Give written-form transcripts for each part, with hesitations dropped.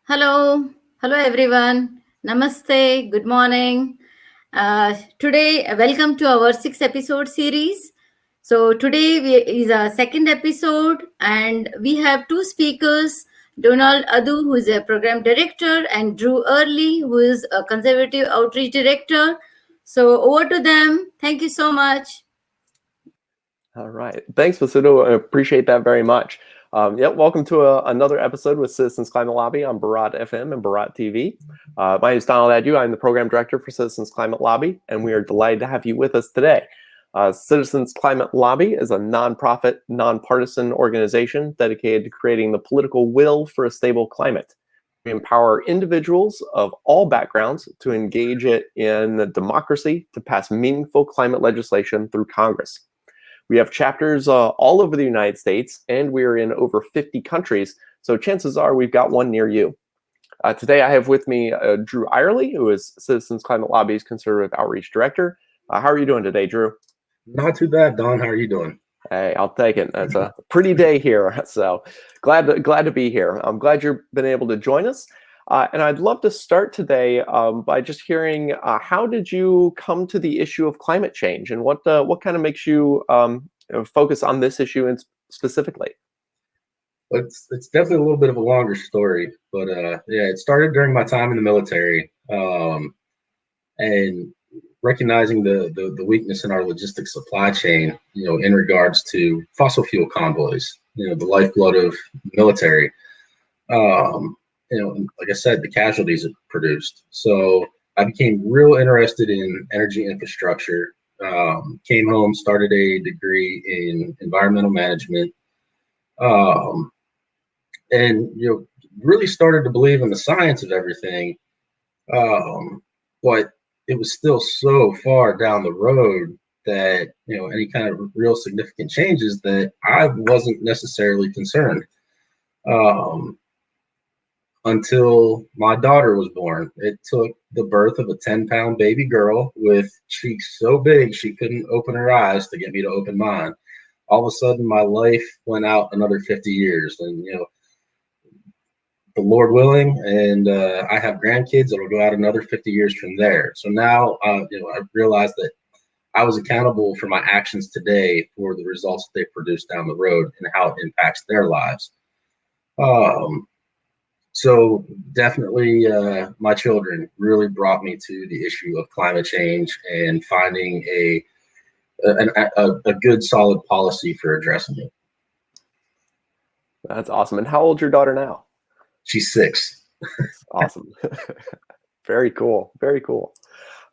Hello, hello everyone. Namaste, good morning. Today, welcome to our sixth episode series. So, today is our second episode, and we have two speakers Donald Addu, who is a program director, and Drew Early, who is a conservative outreach director. So, over to them. Thank you so much. All right. Thanks, Vasudo. I appreciate that very much. Welcome to another episode with Citizens Climate Lobby on BharatFM and Bharat TV. My name is Donald Addu. I'm the program director for Citizens Climate Lobby, and we are delighted to have you with us today. Citizens Climate Lobby is a nonprofit, nonpartisan organization dedicated to creating the political will for a stable climate. We empower individuals of all backgrounds to engage it in democracy to pass meaningful climate legislation through Congress. We have chapters all over the United States, and we're in over 50 countries, so chances are we've got one near you. Today I have with me Drew Eyerly, who is Citizens Climate Lobby's Conservative Outreach Director. How are you doing today, Drew? Not too bad, Don. How are you doing? Hey, I'll take it. It's a pretty day here, so glad to be here. I'm glad you've been able to join us. And I'd love to start today by just hearing how did you come to the issue of climate change, and what kind of makes you focus on this issue specifically? It's definitely a little bit of a longer story, but it started during my time in the military, and recognizing the weakness in our logistics supply chain, in regards to fossil fuel convoys, the lifeblood of military. Like I said, the casualties it produced. So I became real interested in energy infrastructure. Came home, started a degree in environmental management, and really started to believe in the science of everything. But it was still so far down the road that any kind of real significant changes that I wasn't necessarily concerned. Until my daughter was born. It took the birth of a 10-pound baby girl with cheeks so big she couldn't open her eyes to get me to open mine. All of a sudden, my life went out another 50 years. And, the Lord willing, and I have grandkids, it'll go out another 50 years from there. So now, I realized that I was accountable for my actions today for the results that they produce down the road and how it impacts their lives. So definitely, my children really brought me to the issue of climate change and finding a good, solid policy for addressing it. That's awesome. And how old's your daughter now? She's 6. Awesome. Very cool. Very cool.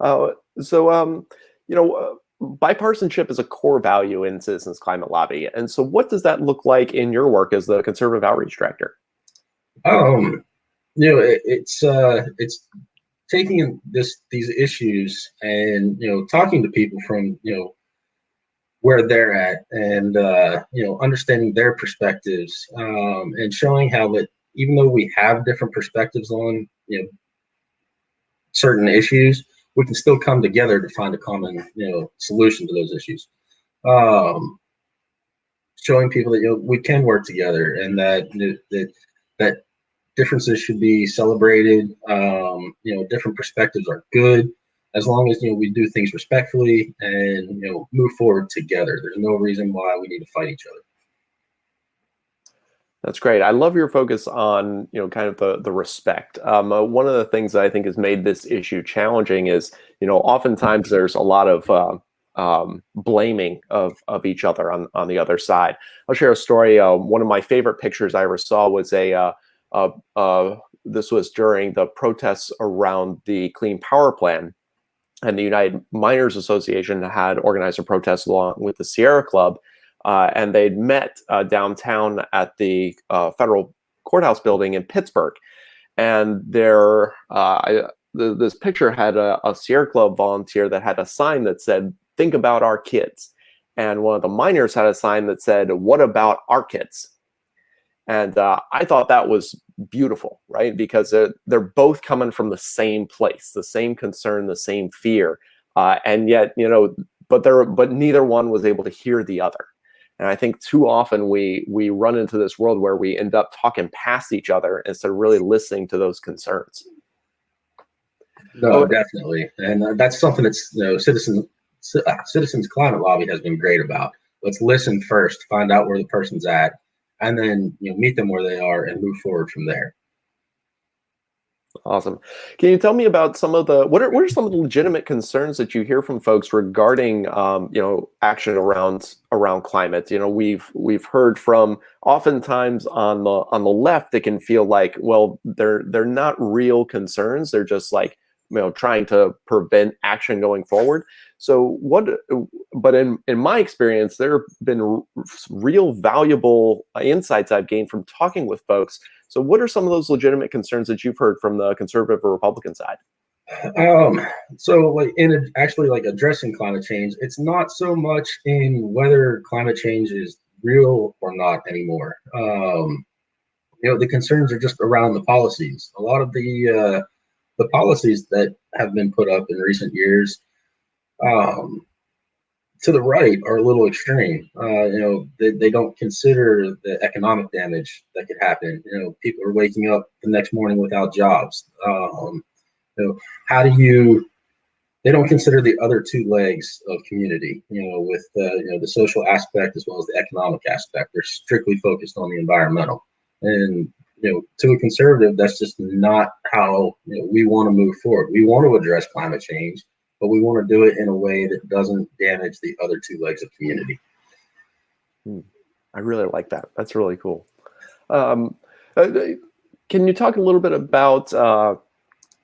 Bipartisanship is a core value in Citizens Climate Lobby. And so what does that look like in your work as the Conservative Outreach Director? It's taking these issues and talking to people from where they're at, and understanding their perspectives, and showing how that even though we have different perspectives on certain issues, we can still come together to find a common solution to those issues. Showing people that we can work together, and that differences should be celebrated. Different perspectives are good as long as we do things respectfully and move forward together. There's no reason why we need to fight each other. That's great. I love your focus on kind of the respect. One of the things that I think has made this issue challenging is oftentimes there's a lot of blaming of each other on the other side. I'll share a story. One of my favorite pictures I ever saw was this was during the protests around the Clean Power Plan, and the United Miners Association had organized a protest along with the Sierra Club, and they'd met downtown at the federal courthouse building in Pittsburgh. And this picture had a Sierra Club volunteer that had a sign that said, "Think about our kids." And one of the miners had a sign that said, "What about our kids?" And I thought that was beautiful, right? Because they're both coming from the same place, the same concern, the same fear, and yet, but neither one was able to hear the other. And I think too often we run into this world where we end up talking past each other instead of really listening to those concerns. No, definitely, and that's something that's Citizens Climate Lobby has been great about. Let's listen first, find out where the person's at, and then meet them where they are and move forward from there. Awesome. Can you tell me about some of the what are some of the legitimate concerns that you hear from folks regarding action around climate? We've heard from oftentimes on the left it can feel like, well, they're not real concerns. They're just like trying to prevent action going forward. So but in my experience, there have been real valuable insights I've gained from talking with folks. So what are some of those legitimate concerns that you've heard from the conservative or Republican side? So like addressing climate change, it's not so much in whether climate change is real or not anymore. The concerns are just around the policies. A lot of the policies that have been put up in recent years to the right are a little extreme. They don't consider the economic damage that could happen. People are waking up the next morning without jobs. They don't consider the other two legs of community, with the social aspect as well as the economic aspect. They're strictly focused on the environmental. And to a conservative, that's just not how we want to move forward. We want to address climate change, but we want to do it in a way that doesn't damage the other two legs of community. I really like that. That's really cool. Can you talk a little bit about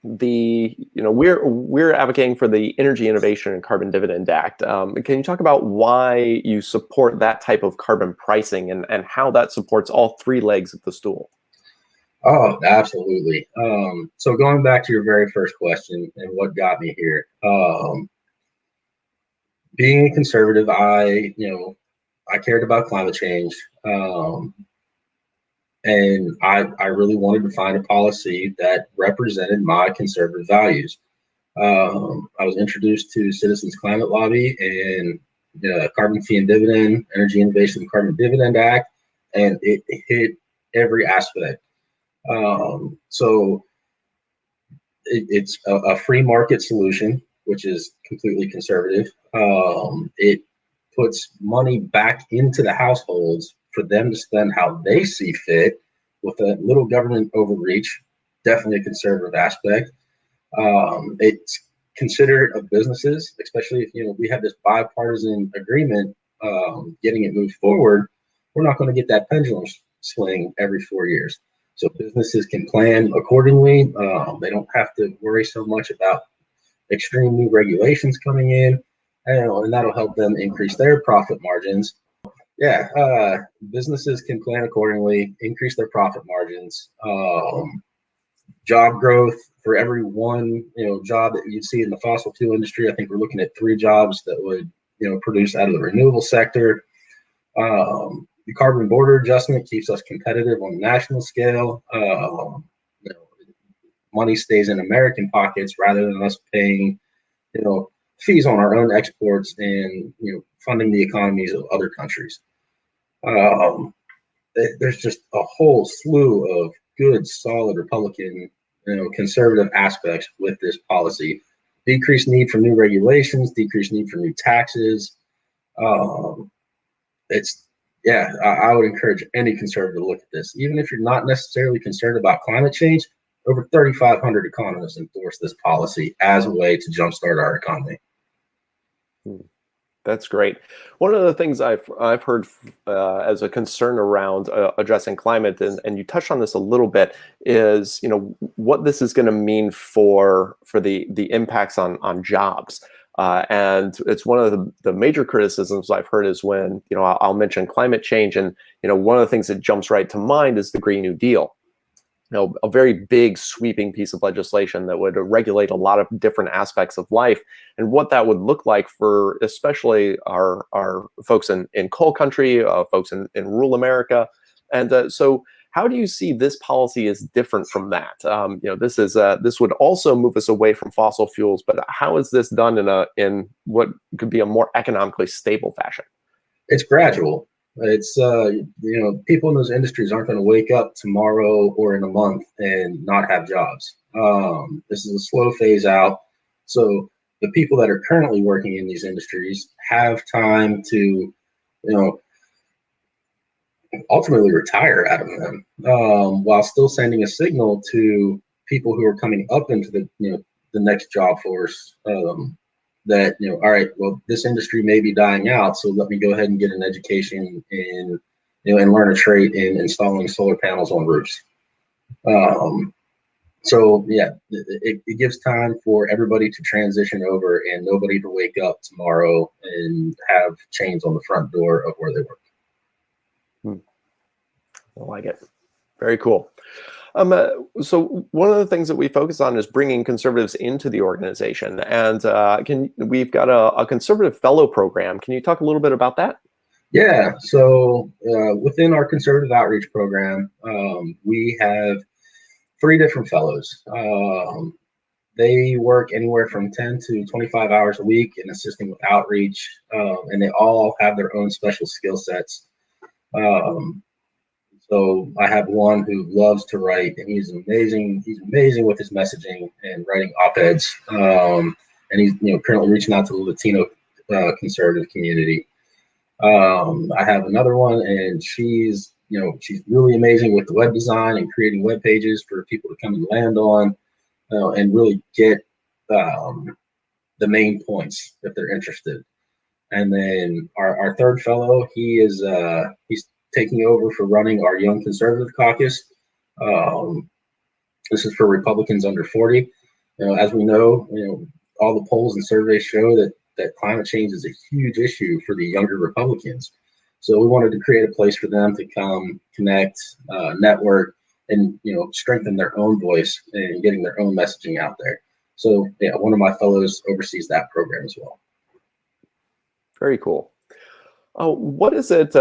we're advocating for the Energy Innovation and Carbon Dividend Act. Can you talk about why you support that type of carbon pricing and how that supports all three legs of the stool? Oh, absolutely. So going back to your very first question and what got me here, being a conservative, I cared about climate change. And I really wanted to find a policy that represented my conservative values. I was introduced to Citizens Climate Lobby and the Carbon Fee and Dividend, Energy Innovation and Carbon Dividend Act, and it hit every aspect. So it's a free market solution, which is completely conservative. It puts money back into the households for them to spend how they see fit with a little government overreach, definitely a conservative aspect. It's considerate of businesses, especially if we have this bipartisan agreement getting it moved forward. We're not going to get that pendulum swing every 4 years. So businesses can plan accordingly. They don't have to worry so much about extreme new regulations coming in, and that'll help them increase their profit margins. Businesses can plan accordingly, increase their profit margins. Job growth, for every one job that you see in the fossil fuel industry, I think we're looking at 3 jobs that would produce out of the renewable sector. The carbon border adjustment keeps us competitive on the national scale. Money stays in American pockets rather than us paying fees on our own exports and funding the economies of other countries. There's just a whole slew of good, solid Republican, conservative aspects with this policy. Decreased need for new regulations, decreased need for new taxes. I would encourage any conservative to look at this. Even if you're not necessarily concerned about climate change, over 3,500 economists endorse this policy as a way to jumpstart our economy. That's great. One of the things I've heard as a concern around addressing climate, and you touched on this a little bit, is what this is going to mean for the impacts on jobs. And it's one of the major criticisms I've heard is when I'll mention climate change, and one of the things that jumps right to mind is the Green New Deal. A very big sweeping piece of legislation that would regulate a lot of different aspects of life, and what that would look like for especially our folks in coal country, folks in rural America. And so how do you see this policy is different from that? This would also move us away from fossil fuels, but how is this done in what could be a more economically stable fashion? It's gradual. It's people in those industries aren't going to wake up tomorrow or in a month and not have jobs. This is a slow phase out. So the people that are currently working in these industries have time to, ultimately retire out of them, while still sending a signal to people who are coming up into the next job force, that, all right, well, this industry may be dying out, so let me go ahead and get an education in, and learn a trade in installing solar panels on roofs. So yeah, it gives time for everybody to transition over and nobody to wake up tomorrow and have chains on the front door of where they work. I like it. Very cool. So one of the things that we focus on is bringing conservatives into the organization, and we've got a conservative fellow program. Can you talk a little bit about that? Yeah. So within our conservative outreach program, we have 3 different fellows. They work anywhere from 10 to 25 hours a week in assisting with outreach, and they all have their own special skill sets. So I have one who loves to write, and he's amazing. He's amazing with his messaging and writing op-eds. And he's currently reaching out to the Latino conservative community. I have another one, and she's really amazing with the web design and creating web pages for people to come and land on, and really get the main points if they're interested. And then our third fellow, he's taking over for running our Young Conservative Caucus. This is for Republicans under 40. As we know, all the polls and surveys show that climate change is a huge issue for the younger Republicans. So we wanted to create a place for them to come, connect, network, and strengthen their own voice and getting their own messaging out there. So yeah, one of my fellows oversees that program as well. Very cool. What is it?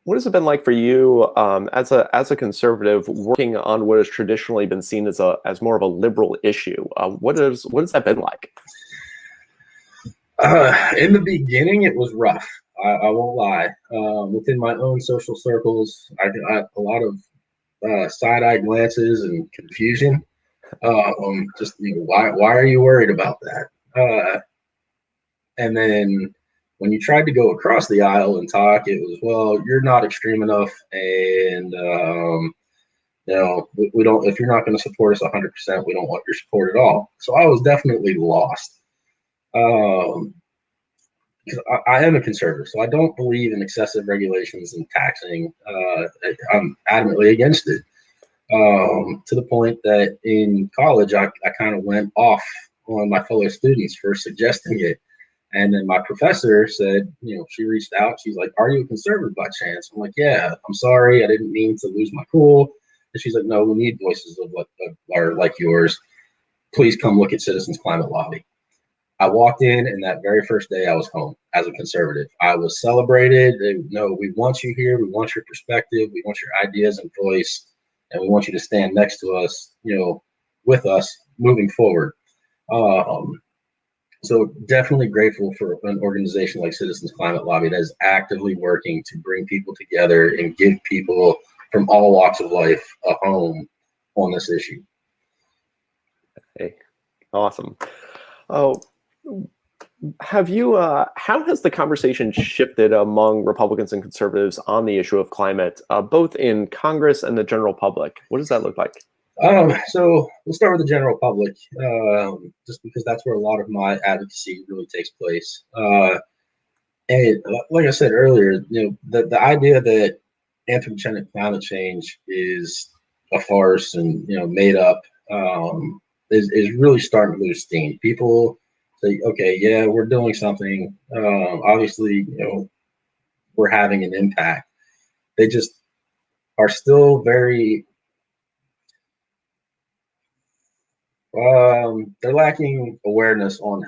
What has it been like for you as a conservative working on what has traditionally been seen as more of a liberal issue? What has that been like? In the beginning, it was rough. I won't lie. Within my own social circles, I got a lot of side-eye glances and confusion. Just why are you worried about that? And then when you tried to go across the aisle and talk, it was, well, you're not extreme enough, and we don't. If you're not going to support us 100%, we don't want your support at all. So I was definitely lost. Because I am a conservative, so I don't believe in excessive regulations and taxing. I'm adamantly against it. To the point that in college, I kind of went off on my fellow students for suggesting it. And then my professor said, she reached out. She's like, "Are you a conservative by chance?" I'm like, "Yeah, I'm sorry. I didn't mean to lose my cool." And she's like, "No, we need voices of what are like yours. Please come look at Citizens Climate Lobby." I walked in, and that very first day I was home as a conservative. I was celebrated. We want you here. We want your perspective. We want your ideas and voice. And we want you to stand next to us, with us moving forward. So definitely grateful for an organization like Citizens Climate Lobby that is actively working to bring people together and give people from all walks of life a home on this issue. Hey, awesome. Oh, how has the conversation shifted among Republicans and conservatives on the issue of climate, both in Congress and the general public? What does that look like? So we'll start with the general public, just because that's where a lot of my advocacy really takes place. And like I said earlier, the idea that anthropogenic climate change is a farce and made up, is really starting to lose steam. People say, okay, yeah, we're doing something. Obviously, we're having an impact. They just are still very they're lacking awareness on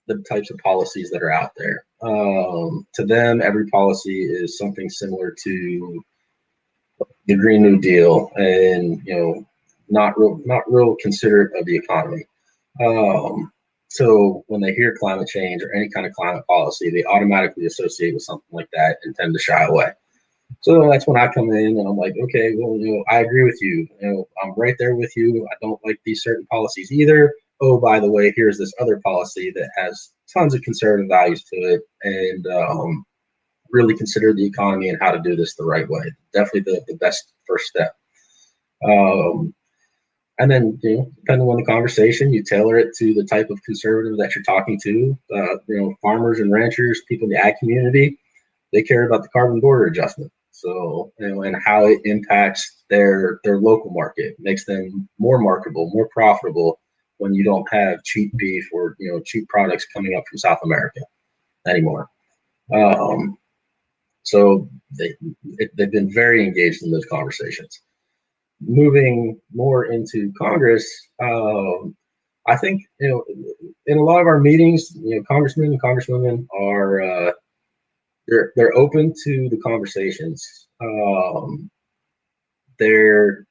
the types of policies that are out there. To them, every policy is something similar to the Green New Deal, and not real considerate of the economy. So when they hear climate change or any kind of climate policy, they automatically associate with something like that and tend to shy away. So that's when I come in and I'm like, okay, well, I agree with you. I'm right there with you. I don't like these certain policies either. Oh, by the way, here's this other policy that has tons of conservative values to it, and really consider the economy and how to do this the right way. Definitely the best first step. And then, depending on the conversation, you tailor it to the type of conservative that you're talking to. Farmers and ranchers, people in the ag community, they care about the carbon border adjustment. So, and how it impacts their local market, makes them more marketable, more profitable when you don't have cheap beef or cheap products coming up from South America anymore. So they've been very engaged in those conversations. Moving more into Congress, I think in a lot of our meetings, congressmen and congresswomen are they're open to the conversations. They're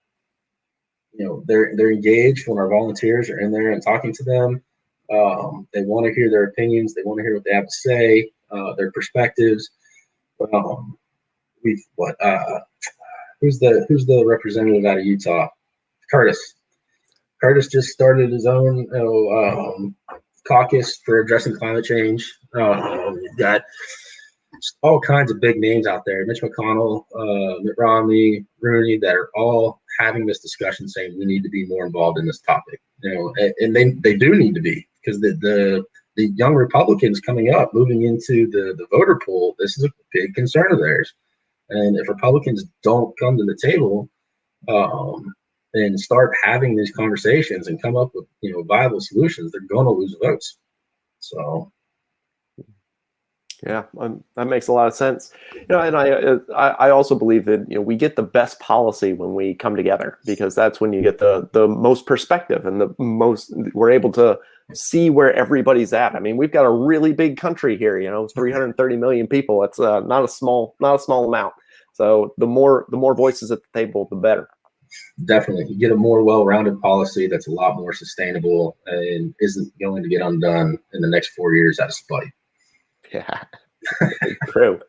they're engaged when our volunteers are in there and talking to them. They want to hear their opinions. They want to hear what they have to say, their perspectives. Who's the representative out of Utah? Curtis. Curtis just started his own caucus for addressing climate change. We've got all kinds of big names out there: Mitch McConnell, Mitt Romney, Rooney, that are all having this discussion, saying we need to be more involved in this topic. And they do need to be, because the young Republicans coming up, moving into the voter pool, this is a big concern of theirs. And if Republicans don't come to the table and start having these conversations and come up with viable solutions, they're going to lose votes. So, yeah, that makes a lot of sense. And I also believe that we get the best policy when we come together, because that's when you get the most perspective and the most, we're able to see where everybody's at. I mean, we've got a really big country here, 330 million people. It's not a small amount. So the more voices at the table, the better. Definitely, you get a more well-rounded policy that's a lot more sustainable and isn't going to get undone in the next 4 years out of spite. Yeah, true.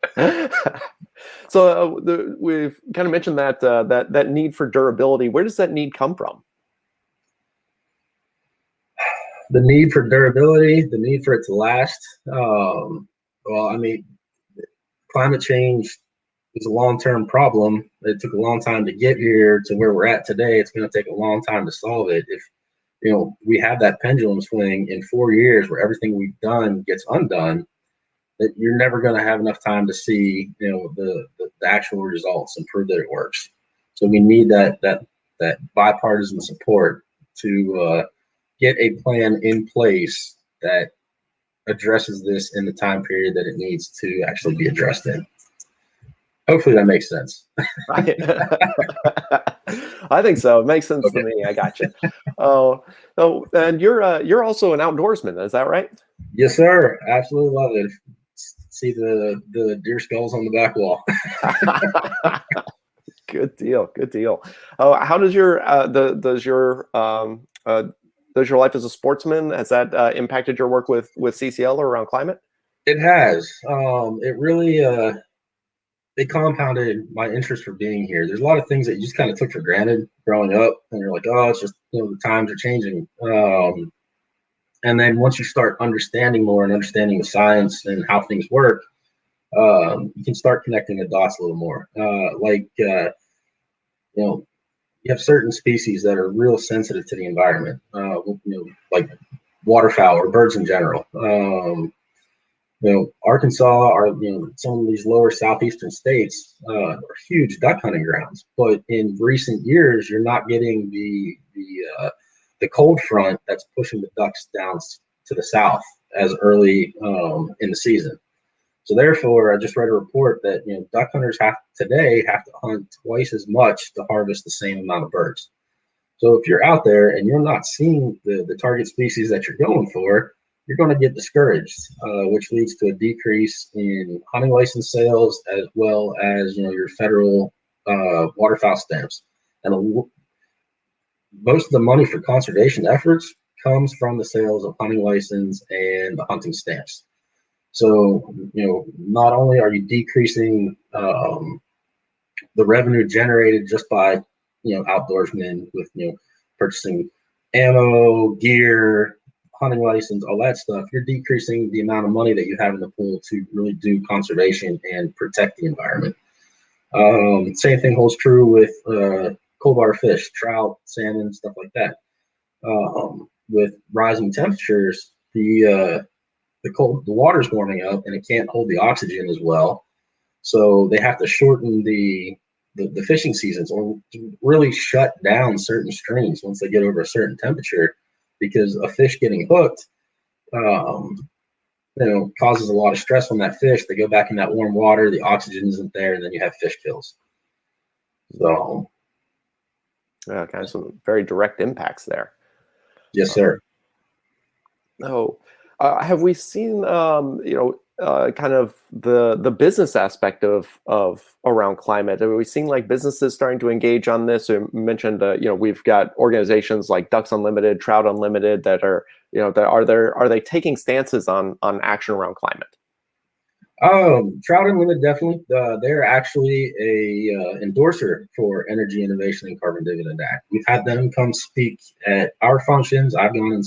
So we've kind of mentioned that need for durability. Where does that need come from? The need for durability, the need for it to last. Well, I mean, climate change is a long-term problem. It took a long time to get here to where we're at today. It's going to take a long time to solve it. If we have that pendulum swing in 4 years where everything we've done gets undone, that you're never going to have enough time to see the actual results and prove that it works. So we need that bipartisan support to get a plan in place that addresses this in the time period that it needs to actually be addressed in. Hopefully that makes sense. Right. I think so. It makes sense to me. I got you. Oh, and you're also an outdoorsman, is that right? Yes, sir. Absolutely love it. See the deer skulls on the back wall. Good deal. Good deal. Oh, how does your does your life as a sportsman, has that impacted your work with CCL or around climate? It has. It really it compounded my interest for being here. There's a lot of things that you just kind of took for granted growing up, and you're like, oh, it's just the times are changing. And then once you start understanding more and understanding the science and how things work, you can start connecting the dots a little more. You have certain species that are real sensitive to the environment, like waterfowl or birds in general. Arkansas are, some of these lower southeastern states are huge duck hunting grounds. But in recent years, you're not getting the cold front that's pushing the ducks down to the south as early in the season. So therefore, I just read a report that duck hunters today have to hunt twice as much to harvest the same amount of birds. So if you're out there and you're not seeing the target species that you're going for, you're going to get discouraged, which leads to a decrease in hunting license sales, as well as your federal waterfowl stamps. And most of the money for conservation efforts comes from the sales of hunting license and the hunting stamps. So, not only are you decreasing the revenue generated just by, outdoorsmen with, purchasing ammo, gear, hunting license, all that stuff, you're decreasing the amount of money that you have in the pool to really do conservation and protect the environment. Same thing holds true with cold water fish, trout, salmon, stuff like that. With rising temperatures, the water's warming up and it can't hold the oxygen as well. So they have to shorten the fishing seasons, or really shut down certain streams once they get over a certain temperature, because a fish getting hooked, causes a lot of stress on that fish. They go back in that warm water, the oxygen isn't there, and then you have fish kills. So, yeah, kind of some very direct impacts there. Yes, sir. Have we seen, kind of the business aspect of around climate? Have we seen like businesses starting to engage on this? You mentioned, we've got organizations like Ducks Unlimited, Trout Unlimited that are, are they taking stances on action around climate? Trout Unlimited, definitely. They're actually a endorser for Energy Innovation and Carbon Dividend Act. We've had them come speak at our functions. I've gone and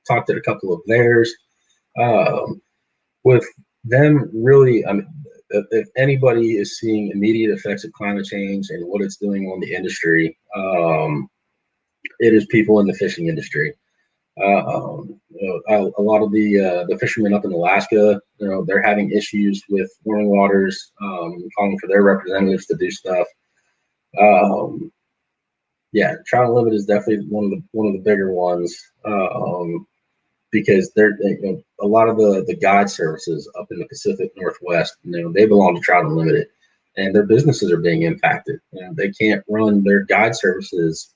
talked at a couple of theirs. With them, really, if anybody is seeing immediate effects of climate change and what it's doing on the industry, it is people in the fishing industry. A lot of the fishermen up in Alaska, they're having issues with warming waters, calling for their representatives to do stuff. Yeah, Trout Unlimited is definitely one of the bigger ones, because they're, a lot of the guide services up in the Pacific Northwest, they belong to Trout Unlimited, and their businesses are being impacted. They can't run their guide services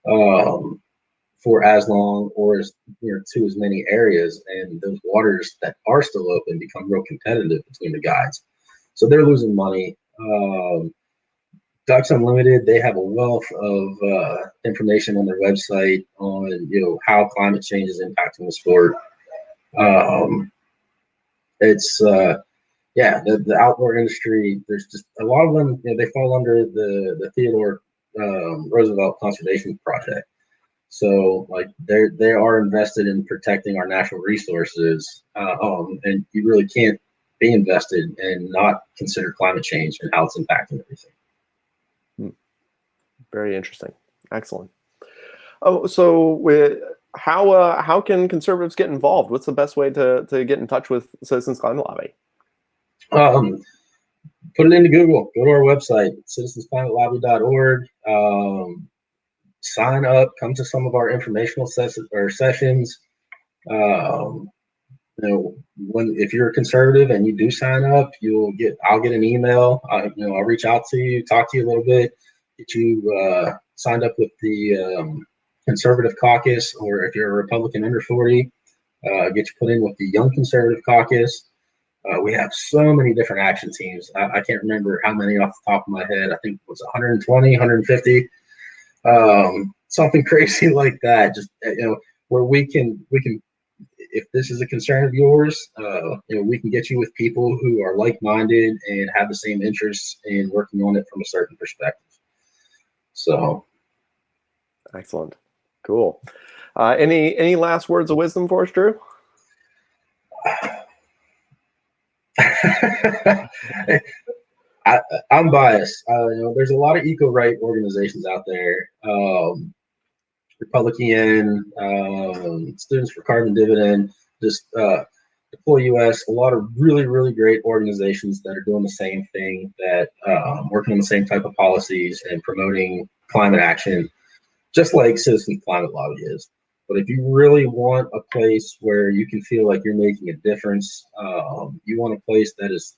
for as long or as to as many areas, and those waters that are still open become real competitive between the guides, so they're losing money. Ducks Unlimited, they have a wealth of information on their website on how climate change is impacting the sport. It's the outdoor industry. There's just a lot of them. They fall under the Theodore Roosevelt Conservation Project. So like they are invested in protecting our natural resources, and you really can't be invested and not consider climate change and how it's impacting everything. Very interesting. Excellent. Oh, so how can conservatives get involved? What's the best way to get in touch with Citizens Climate Lobby? Put it into Google. Go to our website, citizensclimatelobby.org. Sign up. Come to some of our informational sessions. If you're a conservative and you do sign up, I'll get an email. I'll reach out to you, talk to you a little bit, get you signed up with the Conservative Caucus, or if you're a Republican under 40, get you put in with the Young Conservative Caucus. We have so many different action teams. I can't remember how many off the top of my head. I think it was 120, 150, something crazy like that. Just where we can. If this is a concern of yours, we can get you with people who are like-minded and have the same interests in working on it from a certain perspective. So, excellent, cool. Any last words of wisdom for us, Drew? I'm biased. There's a lot of eco-right organizations out there. Republican, Students for Carbon Dividend, just Deploy US, a lot of really, really great organizations that are doing the same thing, that working on the same type of policies and promoting climate action, just like Citizens Climate Lobby is. But if you really want a place where you can feel like you're making a difference, you want a place that is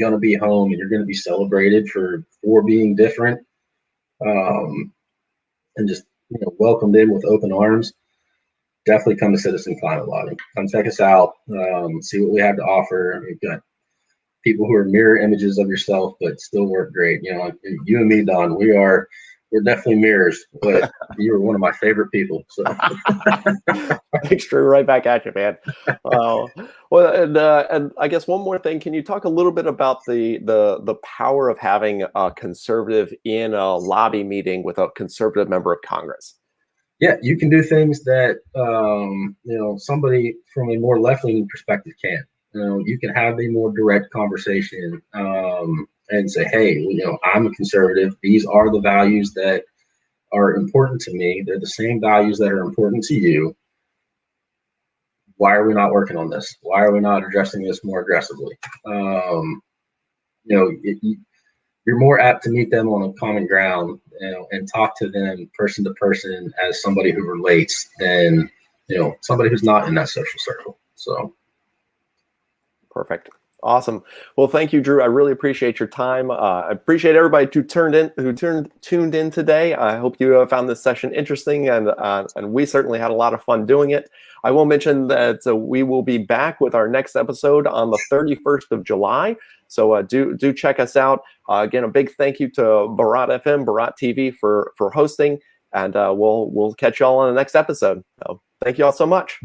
going to be home and you're going to be celebrated for being different, and just welcomed in with open arms, definitely come to Citizen Climate Lobby. Come check us out, see what we have to offer. We've got people who are mirror images of yourself, but still work great. Like you and me, Don, we're definitely mirrors, but you were one of my favorite people. So Thanks, Drew. Right back at you, man. And I guess one more thing. Can you talk a little bit about the power of having a conservative in a lobby meeting with a conservative member of Congress? yeah, you can do things that somebody from a more left-leaning perspective can't. You can have a more direct conversation and say, hey, I'm a conservative. These are the values that are important to me. They're the same values that are important to you. Why are we not working on this? Why are we not addressing this more aggressively? You're more apt to meet them on a common ground, and talk to them person to person as somebody who relates than, somebody who's not in that social circle. So. Perfect. Awesome. Well, thank you, Drew. I really appreciate your time. I appreciate everybody who tuned in today. I hope you found this session interesting, and we certainly had a lot of fun doing it. I will mention that we will be back with our next episode on the 31st of July. So do check us out. Again, a big thank you to BharatFM, Bharat TV for hosting, and we'll catch you all on the next episode. So thank you all so much.